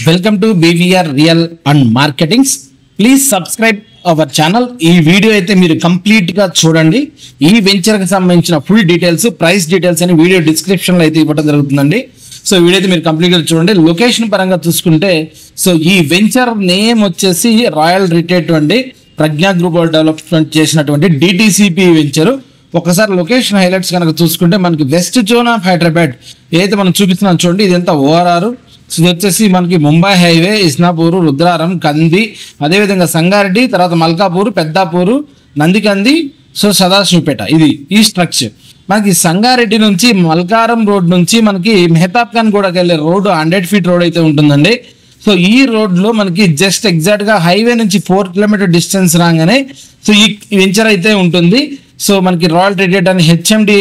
Welcome to BVR real and marketings. Please subscribe our channel. ఈ video అయితే మీరు complete గా చూడండి. ఈ వెంచర్ కి సంబంధించిన ఫుల్ డీటెయిల్స్, ప్రైస్ డీటెయిల్స్ అని వీడియో డిస్క్రిప్షన్ లో అయితే ఇవ్వడం జరుగుతుందండి. సో వీడియో అయితే మీరు కంప్లీట్ గా చూడండి. లొకేషన్ పరంగా చూసుకుంటే సో ఈ వెంచర్ నేమ్ వచ్చేసి రాయల్ రిటైట్ అండి. ప్రజ్ఞా గ్రూప్ డెవలప్మెంట్ చేసినటువంటి DTCP వెంచర్. ఒకసారి లొకేషన్ హైలైట్స్ కనుక చూసుకుంటే మనకి వెస్ట్ జోన్ ఆఫ్ హైదరాబాద్ ఏదైతే మనం చూపిస్తున్నాం చూడండి. ఇదంతా ORR. సో ఇది వచ్చేసి మనకి ముంబై హైవే, ఇస్నాపూర్, రుద్రారం, కంది, అదేవిధంగా సంగారెడ్డి, తర్వాత మల్కాపూర్, పెద్దాపూర్, నందికంది, సో సదాశివపేట. ఇది ఈ స్ట్రక్చర్. మనకి సంగారెడ్డి నుంచి మల్కారం రోడ్ నుంచి మనకి మెహతాబ్ ఖాన్ గూడకి వెళ్ళే రోడ్డు 100 ఫీట్ రోడ్ అయితే ఉంటుందండి. సో ఈ రోడ్ లో మనకి జస్ట్ ఎగ్జాక్ట్ గా హైవే నుంచి 4 కిలోమీటర్ డిస్టెన్స్ రాగానే సో ఈ వెంచర్ అయితే ఉంటుంది. సో మనకి రాయల్ రిటైట్ అని HMD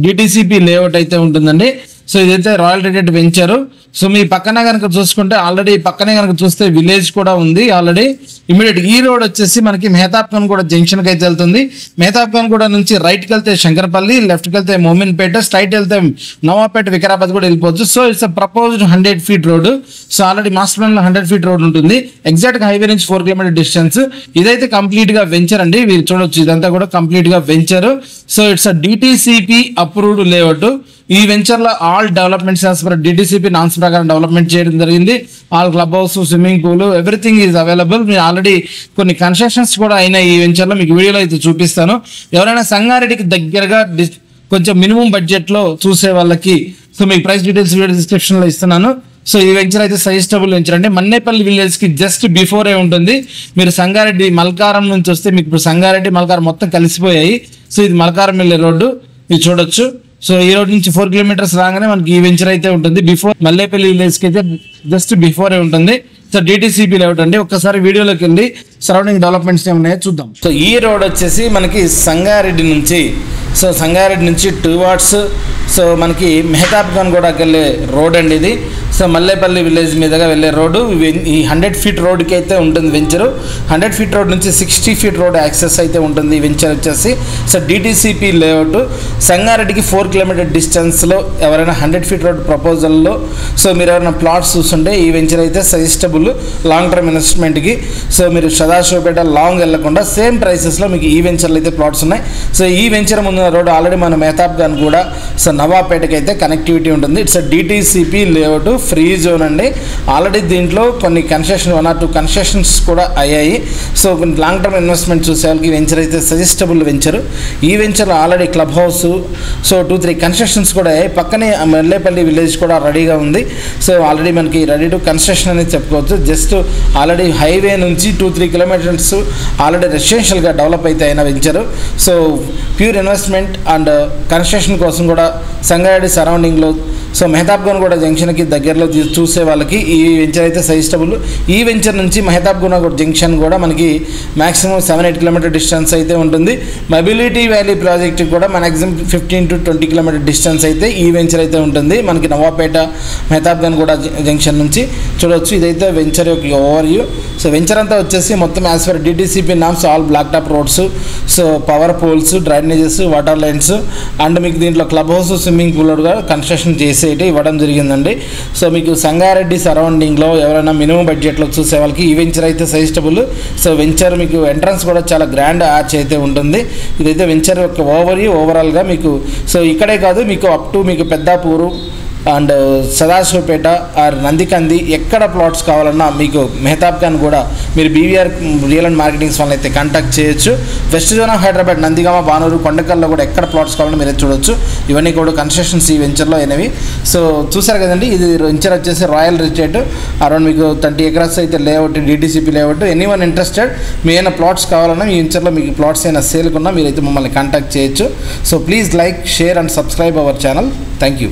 DTCP లేఅవుట్ అయితే ఉంటుందండి. సో ఇదైతే రాయల్ రిటైట్ వెంచర్. సో మీ పక్కన కనుక చూసుకుంటే ఆల్రెడీ పక్కనే కనుక చూస్తే విలేజ్ కూడా ఉంది ఆల్రెడీ. ఇమీడియట్ ఈ రోడ్ వచ్చేసి మనకి మెహతాబ్ ఖాన్ కూడా జంక్షన్ కి అయితే వెళ్తుంది. మెహతాబ్ ఖాన్ కూడా నుంచి రైట్ కి వెళ్తే శంకర్పల్లి, లెఫ్ట్ కి వెళ్తే మోమిన్పేట, స్ట్రైట్ వెళ్తే నవాపేట, వికారాబాద్ కూడా వెళ్ళిపోవచ్చు. So it's proposed 100 feet road. So already master plan లో 100 ఫీట్ రోడ్ ఉంటుంది. ఎగ్జాక్ట్ గా హైవే నుంచి 4 కిలోమీటర్ డిస్టెన్స్. ఇదైతే కంప్లీట్ గా వెంచర్ అండి. మీరు చూడొచ్చు ఇదంతా కూడా కంప్లీట్ గా venture. So it's DTCP approved layout. ఈ వెంచర్ లో all developments as per DTCP norms ప్రకారం డెవలప్మెంట్ చేయడం జరిగింది. All club house, swimming pool, everything is available. మీరు ఆల్రెడీ కొన్ని కన్స్ట్రక్షన్స్ కూడా అయినాయి ఈ వెంచర్ లో. మీకు వీడియోలో అయితే చూపిస్తాను. ఎవరైనా సంగారెడ్డికి దగ్గరగా కొంచెం మినిమం బడ్జెట్ లో చూసే వాళ్ళకి సో మీకు ప్రైస్ డీటెయిల్స్ వీడియో డిస్క్రిప్షన్ లో ఇస్తున్నాను. సో ఈ వెంచర్ అయితే సజెస్టబుల్ వెంచర్ అండి. మన్నేపల్లి విలేజ్ కి జస్ట్ బిఫోరే ఉంటుంది. మీరు సంగారెడ్డి మల్కారం నుంచి వస్తే మీకు ఇప్పుడు సంగారెడ్డి మల్కారం మొత్తం కలిసిపోయాయి. సో ఇది మల్కారం వెళ్ళే రోడ్డు, ఇది చూడొచ్చు. సో ఈ రోడ్ నుంచి 4 కిలోమీటర్స్ రాగానే మనకి ఈ వెంచర్ అయితే ఉంటుంది. బిఫోర్ మల్లేపల్లి విలేజ్ కి అయితే జస్ట్ బిఫోరే ఉంటుంది. సో DTCP లేఅవుట్ అండి. ఒక్కసారి వీడియోలోకి వెళ్ళి సరౌండింగ్ డెవలప్మెంట్స్ ఏమన్నాయో చూద్దాం. సో ఈ రోడ్ వచ్చేసి మనకి సంగారెడ్డి నుంచి టువార్డ్స్ సో మనకి మెహతాబ్ ఖాన్ గూడకి వెళ్ళే రోడ్ అండి ఇది. సో మల్లేపల్లి విలేజ్ మీదుగా వెళ్ళే రోడ్డు. ఈ 100 ఫీట్ రోడ్కి అయితే ఉంటుంది వెంచరు. 100 ఫీట్ రోడ్ నుంచి 60 ఫీట్ రోడ్ యాక్సెస్ అయితే ఉంటుంది ఈ వెంచర్ వచ్చేసి. So DTCP layout. సంగారెడ్డికి 4 కిలోమీటర్ డిస్టెన్స్లో ఎవరైనా 100 ఫీట్ రోడ్ ప్రపోజల్లో సో మీరు ఎవరైనా ప్లాట్స్ చూస్తుంటే ఈ వెంచర్ అయితే సజెస్టబుల్ లాంగ్ టర్మ్ ఇన్వెస్ట్మెంట్కి. సో మీరు సదాశివపేట లాంగ్ వెళ్లకుండా సేమ్ ప్రైసెస్లో మీకు ఈ వెంచర్లు అయితే ప్లాట్స్ ఉన్నాయి. సో ఈ వెంచర్ ముందున్న రోడ్ ఆల్రెడీ మన మెహతాబ్ ఖాన్ కూడా సో నవాపేటకి అయితే కనెక్టివిటీ ఉంటుంది. It's DTCP layout, free zone అండి. ఆల్రెడీ దీంట్లో కొన్ని కన్స్ట్రక్షన్ 1 or 2 కన్స్ట్రక్షన్స్ కూడా అయ్యాయి. సో కొన్ని లాంగ్ టర్మ్ ఇన్వెస్ట్మెంట్ చూసే వాళ్ళకి ఈ వెంచర్ అయితే సజెస్టబుల్ వెంచర్. ఈ venture already club house so 2-3 constructions కూడా అయ్యాయి. పక్కనే మల్లేపల్లి విలేజ్ కూడా రెడీగా ఉంది. సో ఆల్రెడీ మనకి రెడీ టు కన్స్ట్రక్షన్ అనేది చెప్పుకోవచ్చు. జస్ట్ ఆల్రెడీ హైవే నుంచి 2-3 కిలోమీటర్స్ ఆల్రెడీ రెసిడెన్షియల్గా డెవలప్ అయితే అయిన venture. So pure investment and construction కోసం కూడా సంగారెడ్డి సరౌండింగ్లో సో మెహతాబ్ ఖాన్ కూడా జంక్షన్కి దగ్గరలో చూసే వాళ్ళకి ఈ వెంచర్ అయితే సజెస్టబుల్. ఈ వెంచర్ నుంచి మెహతాబ్ ఖాన్ జంక్షన్ కూడా మనకి మ్యాక్సిమం 7-8 కిలోమీటర్ డిస్టెన్స్ అయితే ఉంటుంది. మొబిలిటీ వ్యాలీ ప్రాజెక్ట్కి కూడా మ్యాక్సిమం 15 to 20 కిలోమీటర్ డిస్టెన్స్ అయితే ఈ వెంచర్ అయితే ఉంటుంది మనకి నవాపేట మెహతాబ్ ఖాన్ కూడా జంక్షన్ నుంచి చూడవచ్చు. ఇదైతే వెంచర్ యొక్క ఓవర్వ్యూ. సో వెంచర్ అంతా వచ్చేసి మొత్తం as per DTCP norms all black top roads, so power poles, drainages, water lines and మీకు దీంట్లో క్లబ్ హౌస్, స్విమ్మింగ్ పూల్ కూడా కన్స్ట్రక్షన్ చేసి అయితే ఇవ్వడం జరిగిందండి. సో మీకు సంగారెడ్డి సరౌండింగ్లో ఎవరైనా మినిమం బడ్జెట్లో చూసే వాళ్ళకి ఈ వెంచర్ అయితే సజెస్టబుల్. సో వెంచర్ మీకు ఎంట్రన్స్ కూడా చాలా గ్రాండ్ ఆర్చ్ అయితే ఉంటుంది. ఇదైతే వెంచర్ యొక్క ఓవరాల్గా మీకు సో ఇక్కడే కాదు మీకు అప్ టు మీకు పెద్దాపూరు అండ్ సదాశివపేట ఆర్ నందికంది ఎక్కడ ప్లాట్స్ కావాలన్నా మీకు మెహతాబ్ ఖాన్ కూడా మీరు BVR రియల్ అండ్ మార్కెటింగ్స్ వాళ్ళని అయితే కాంటాక్ట్ చేయొచ్చు. West zone of Hyderabad, Nandigama, Banuru, కొండకల్లో కూడా ఎక్కడ ప్లాట్స్ కావాలన్నా మీరు చూడొచ్చు. ఇవన్నీ కూడా కన్స్ట్రక్షన్స్ ఈ వెంచర్లో అయినవి. సో చూసారు కదండి, ఇది వెంచర్ వచ్చేసి రాయల్ రిటైట్. అరౌండ్ మీకు 30 acres అయితే layout, DTCP layout. Anyone interested మీ అయినా ప్లాట్స్ కావాలన్నా ఈ వెంచర్లో మీకు ప్లాట్స్ అయినా సేల్కున్నా మీరైతే మమ్మల్ని కాంటాక్ట్ చేయొచ్చు. So please like, share and subscribe our channel. Thank you.